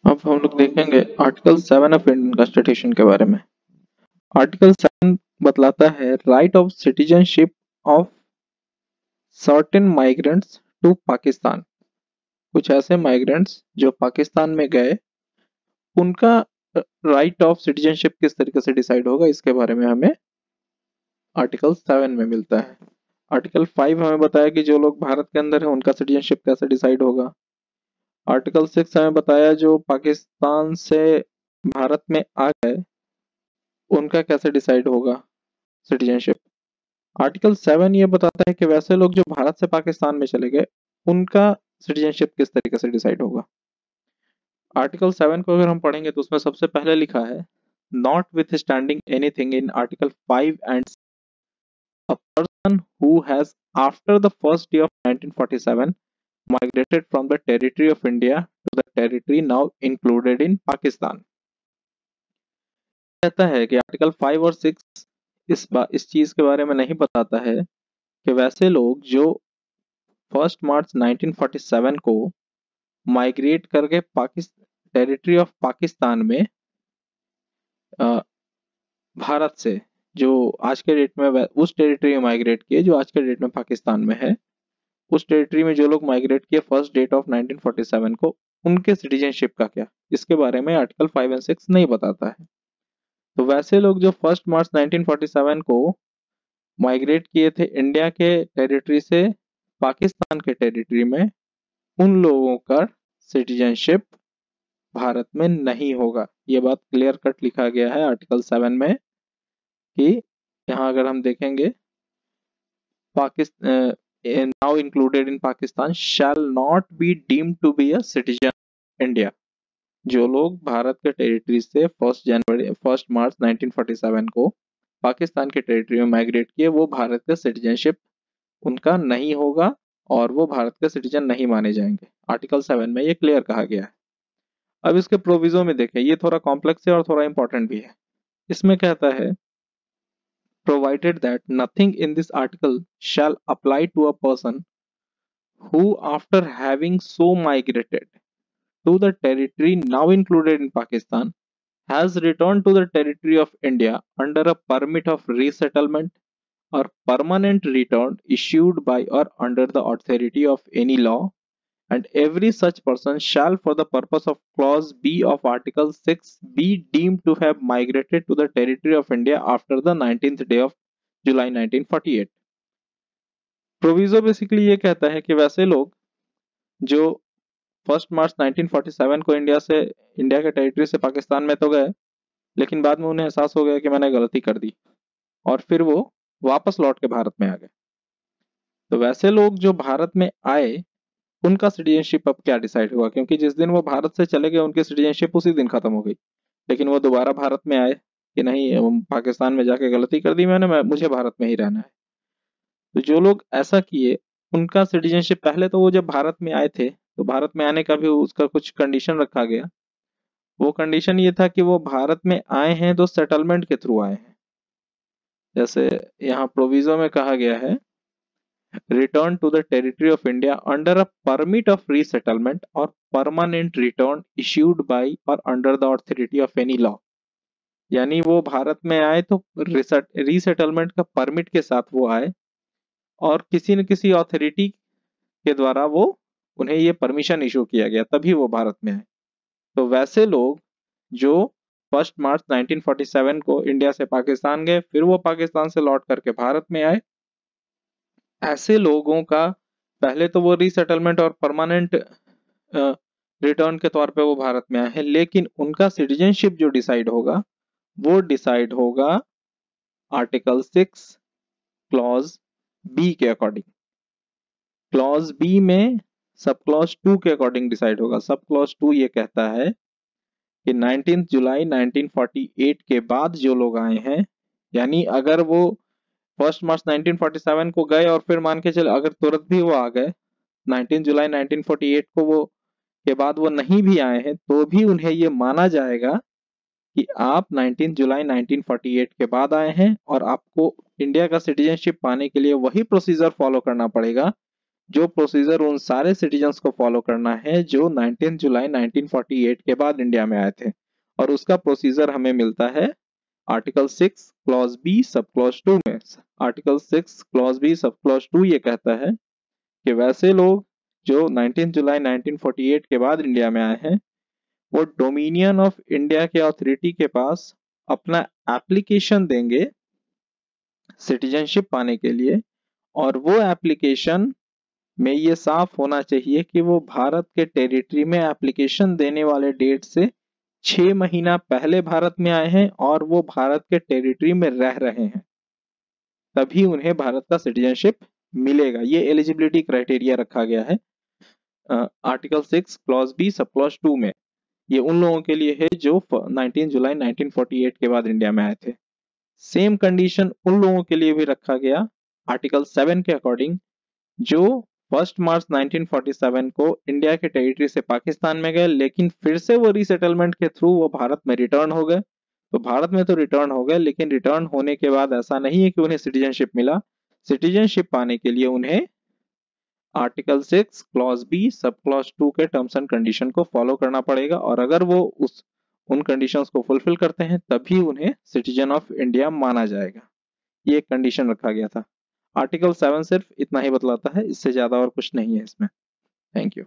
अब हम लोग देखेंगे आर्टिकल 7 ऑफ इंडियन कॉन्स्टिट्यूशन के बारे में। आर्टिकल 7 बतलाता है right of citizenship of certain migrants to Pakistan. कुछ ऐसे माइग्रेंट्स जो पाकिस्तान में गए, उनका राइट ऑफ सिटीजनशिप किस तरीके से डिसाइड होगा, इसके बारे में हमें आर्टिकल 7 में मिलता है। आर्टिकल 5 हमें बताया कि जो लोग भारत के अंदर है उनका सिटीजनशिप कैसे डिसाइड होगा। आर्टिकल 6 हमें बताया जो पाकिस्तान से भारत में आ गए उनका कैसे डिसाइड होगा सिटीजनशिप। आर्टिकल 7 ये बताता है कि वैसे लोग जो भारत से पाकिस्तान में चले गए उनका सिटीजनशिप किस तरीके से डिसाइड होगा। आर्टिकल 7 को अगर हम पढ़ेंगे तो उसमें सबसे पहले लिखा है not with standing anything in article 5 and a person who has after the first day of 1947 migrated from the territory of India to the territory now included in Pakistan। कहता है कि आर्टिकल 5 और 6 इस चीज के बारे में नहीं बताता है कि वैसे लोग जो 1 मार्च 1947 को माइग्रेट करके टेरिटरी ऑफ पाकिस्तान में भारत से जो आज के डेट में उस टेरिटरी में माइग्रेट किए जो आज के डेट में पाकिस्तान में है, उस टेरिटरी में जो लोग माइग्रेट किए फर्स्ट डेट ऑफ 1947 को, उनके सिटीजनशिप का क्या, इसके बारे में आर्टिकल 5 एंड 6 नहीं बताता है। तो वैसे लोग जो 1 मार्च 1947 को माइग्रेट किए थे इंडिया के टेरिटरी से पाकिस्तान के टेरिटरी में, उन लोगों का सिटीजनशिप भारत में नहीं होगा। ये बात क्लियर कट लिखा गया है आर्टिकल 7 में कि यहाँ अगर हम देखेंगे Pakistan now included in Pakistan shall not be deemed to be a citizen India. जो लोग भारत के टेरिटरी से 1 मार्च 1947 को पाकिस्तान के टेरिटरी में माइग्रेट किए, वो भारत का सिटीजनशिप उनका नहीं होगा और वो भारत के सिटीजन नहीं माने जाएंगे। आर्टिकल 7 में ये क्लियर कहा गया है। अब इसके प्रोविजो में देखें, ये थोड़ा कॉम्प्लेक्स है और थोड़ा इंपॉर्टेंट भी है। इसमें कहता है provided that nothing in this article shall apply to a person who after having so migrated to the territory now included in Pakistan has returned to the territory of India under a permit of resettlement or permanent return issued by or under the authority of any law, and every such person shall for the purpose of clause B of article 6 be deemed to have migrated to the territory of India after the 19th day of July 1948। Proviso basically ये कहता है कि वैसे लोग जो 1 मार्च 1947 को India के territory से पाकिस्तान में तो गए, लेकिन बाद में उन्हें एहसास हो गया कि मैंने गलती कर दी और फिर वो वापस लौट के भारत में आ गए। तो वैसे लोग जो भारत में आए उनका सिटीजनशिप अब क्या डिसाइड हुआ, क्योंकि जिस दिन वो भारत से चले गए उनकी सिटीजनशिप उसी दिन खत्म हो गई, लेकिन वो दोबारा भारत में आए कि नहीं पाकिस्तान में जाके गलती कर दी मैंने, मुझे भारत में ही रहना है। तो जो लोग ऐसा किए उनका सिटीजनशिप, पहले तो वो जब भारत में आए थे तो भारत में आने का भी उसका कुछ कंडीशन रखा गया। वो कंडीशन ये था कि वो भारत में आए हैं तो सेटलमेंट के थ्रू आए हैं। जैसे यहाँ प्रोविजो में कहा गया है return to the territory of India under a permit of resettlement और परमानेंट रिटर्न इश्यूड बाय और under the authority of any law. यानी वो भारत में आए तो रीसेटलमेंट का परमिट के साथ वो आए और किसी न किसी अथॉरिटी के द्वारा वो उन्हें ये परमिशन इशू किया गया, तभी वो भारत में आए। तो वैसे लोग जो 1 मार्च 1947 को इंडिया से पाकिस्तान गए, फिर वो पाकिस्तान से लौट करके भारत में आए, ऐसे लोगों का पहले तो वो रीसेटलमेंट और परमानेंट रिटर्न के तौर पे वो भारत में आए हैं, लेकिन उनका सिटीजनशिप जो डिसाइड होगा वो डिसाइड होगा आर्टिकल 6 क्लॉज बी के अकॉर्डिंग। क्लॉज बी में सब क्लॉज 2 के अकॉर्डिंग डिसाइड होगा। सब क्लॉज 2 ये कहता है कि 19 जुलाई 1948 के बाद जो लोग आए हैं, यानी अगर वो 1 मार्च 1947 को गए और फिर मान के चले अगर तुरंत भी वो आ गए 19 जुलाई 1948 को वो के बाद वो नहीं भी आए हैं, तो भी उन्हें ये माना जाएगा कि आप 19 जुलाई 1948 के बाद आए हैं और आपको इंडिया का सिटीजनशिप पाने के लिए वही प्रोसीजर फॉलो करना पड़ेगा जो प्रोसीजर उन सारे सिटीजन्स को फॉलो करना है जो 19 जुलाई 1948 के बाद इंडिया में आए थे, और उसका प्रोसीजर हमें मिलता है article 6 clause B sub clause 2 में। Article 6 clause B sub clause 2 ये कहता है कि वैसे लोग जो 19 जुलाई 1948 के बाद इंडिया में आए हैं, वो डोमिनियन ऑफ इंडिया के अथॉरिटी के पास अपना एप्लीकेशन देंगे सिटीजनशिप पाने के लिए, और वो एप्लीकेशन में ये साफ होना चाहिए कि वो भारत के टेरिटरी में एप्लीकेशन देने वाले डेट से 6 महीना पहले भारत में आए हैं और वो भारत के टेरिटरी में रह रहे हैं, तभी उन्हें भारत का सिटीजनशिप मिलेगा। ये एलिजिबिलिटी क्राइटेरिया रखा गया है article 6 clause B sub clause 2 में। ये उन लोगों के लिए है जो 19 जुलाई 1948 के बाद इंडिया में आए थे। सेम कंडीशन उन लोगों के लिए भी रखा गया आर्टिकल 7 के अकॉर्डिंग, जो 1 मार्च 1947 को इंडिया के टेरिटरी से पाकिस्तान में गए, लेकिन फिर से वो रीसेटलमेंट के थ्रू वो भारत में रिटर्न हो गए। तो भारत में तो रिटर्न हो गए, लेकिन रिटर्न होने के बाद ऐसा नहीं है कि उन्हें सिटीजनशिप मिला। सिटीजनशिप पाने के लिए उन्हें article 6 clause B sub clause 2 के टर्म्स एंड कंडीशन को फॉलो करना पड़ेगा, और अगर वो उन कंडीशंस को फुलफिल करते हैं तभी उन्हें सिटीजन ऑफ इंडिया माना जाएगा। ये एक कंडीशन रखा गया था। आर्टिकल 7 सिर्फ इतना ही बतलाता है, इससे ज्यादा और कुछ नहीं है इसमें। Thank you.